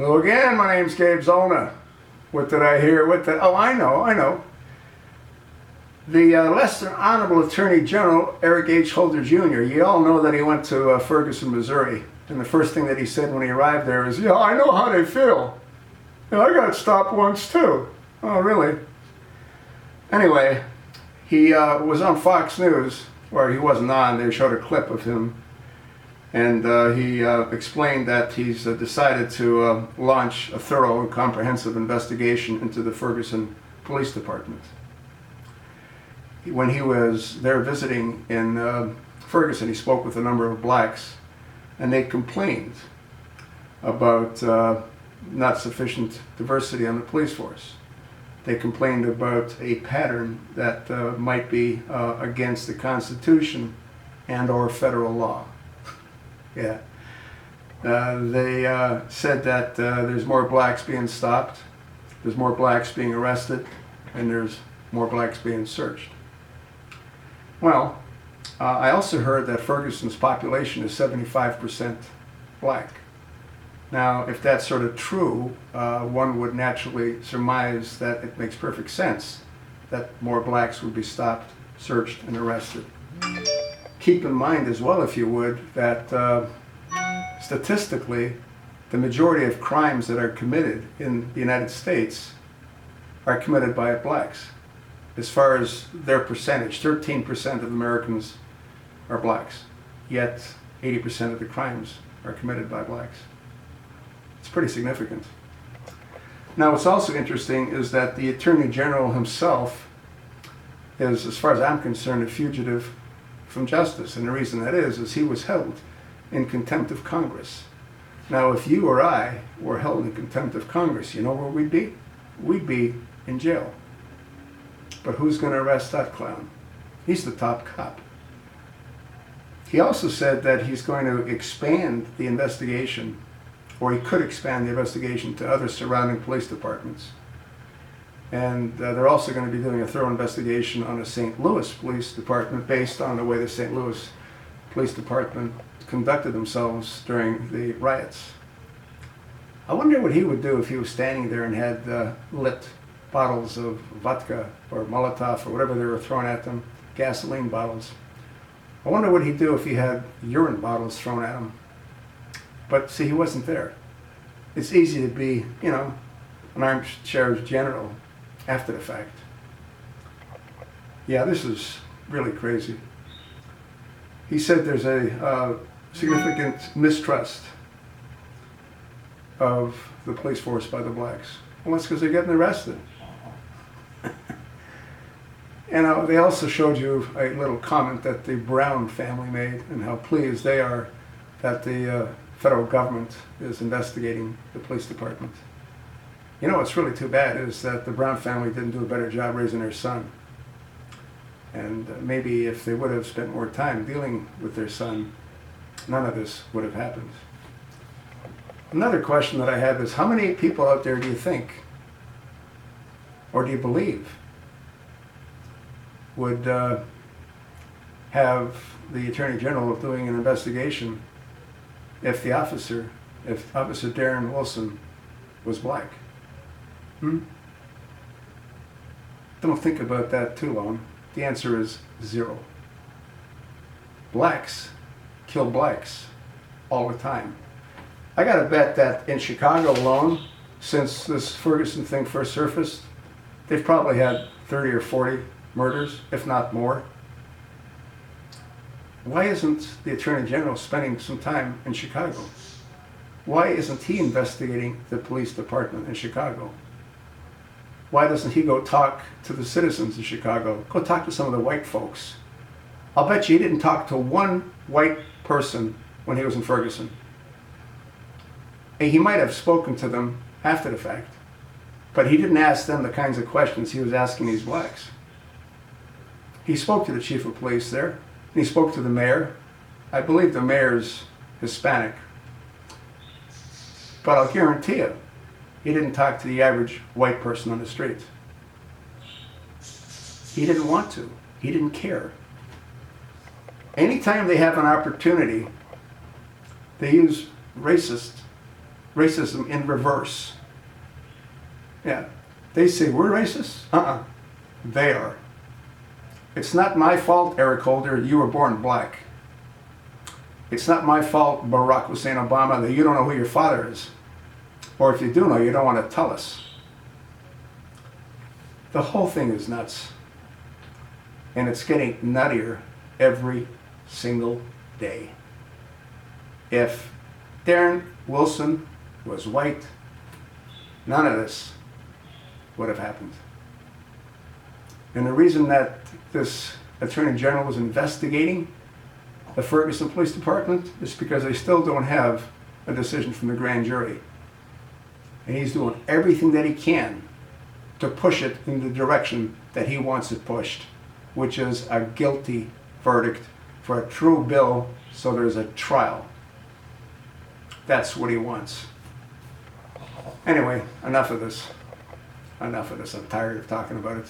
Hello again, my name's Gabe Zolna. What did I hear? Oh, I know. The less than honorable Attorney General, Eric H. Holder Jr., you all know that he went to Ferguson, Missouri. And the first thing that he said when he arrived there is, yeah, I know how they feel. Yeah, I got stopped once too. Oh, really? Anyway, he was on Fox News, or he wasn't on, they showed a clip of him. And he explained that he's decided to launch a thorough and comprehensive investigation into the Ferguson Police Department. When he was there visiting in Ferguson, he spoke with a number of blacks, and they complained about not sufficient diversity on the police force. They complained about a pattern that might be against the Constitution and or federal law. Yeah. They said that there's more blacks being stopped, there's more blacks being arrested, and there's more blacks being searched. Well, I also heard that Ferguson's population is 75% black. Now, if that's sort of true, one would naturally surmise that it makes perfect sense that more blacks would be stopped, searched, and arrested. Keep in mind as well, if you would, that statistically, the majority of crimes that are committed in the United States are committed by blacks. As far as their percentage, 13% of Americans are blacks, yet 80% of the crimes are committed by blacks. It's pretty significant. Now, what's also interesting is that the Attorney General himself is, as far as I'm concerned, a fugitive from justice, and the reason that is he was held in contempt of Congress. Now, if you or I were held in contempt of Congress, you know where we'd be? We'd be in jail. But who's going to arrest that clown? He's the top cop. He also said that he's going to expand the investigation, or he could expand the investigation to other surrounding police departments. And they're also going to be doing a thorough investigation on the St. Louis Police Department based on the way the St. Louis Police Department conducted themselves during the riots. I wonder what he would do if he was standing there and had lit bottles of vodka or Molotov or whatever they were throwing at them, gasoline bottles. I wonder what he'd do if he had urine bottles thrown at him. But see, he wasn't there. It's easy to be, an armchair general after the fact. Yeah, this is really crazy. He said there's a significant mistrust of the police force by the blacks. Well, that's because they're getting arrested. And they also showed you a little comment that the Brown family made and how pleased they are that the federal government is investigating the police department. You know what's really too bad is that the Brown family didn't do a better job raising their son. And maybe if they would have spent more time dealing with their son, none of this would have happened. Another question that I have is, how many people out there do you think, or do you believe, would have the Attorney General doing an investigation if Officer Darren Wilson was black? Don't think about that too long. The answer is 0. Blacks kill blacks all the time. I gotta bet that in Chicago alone, since this Ferguson thing first surfaced, they've probably had 30 or 40 murders, if not more. Why isn't the Attorney General spending some time in Chicago? Why isn't he investigating the police department in Chicago? Why doesn't he go talk to the citizens of Chicago? Go talk to some of the white folks. I'll bet you he didn't talk to one white person when he was in Ferguson. And he might have spoken to them after the fact, but he didn't ask them the kinds of questions he was asking these blacks. He spoke to the chief of police there, and he spoke to the mayor. I believe the mayor's Hispanic. But I'll guarantee you, he didn't talk to the average white person on the street. He didn't want to. He didn't care. Anytime they have an opportunity, they use racist racism in reverse. Yeah, they say we're racist. They are. It's not my fault, Eric Holder, you were born black. It's not my fault, Barack Hussein Obama, that you don't know who your father is. Or if you do know, you don't want to tell us. The whole thing is nuts. And it's getting nuttier every single day. If Darren Wilson was white, none of this would have happened. And the reason that this Attorney General was investigating the Ferguson Police Department is because they still don't have a decision from the grand jury. And he's doing everything that he can to push it in the direction that he wants it pushed, which is a guilty verdict for a true bill, so there's a trial. That's what he wants. Anyway, enough of this. Enough of this. I'm tired of talking about it.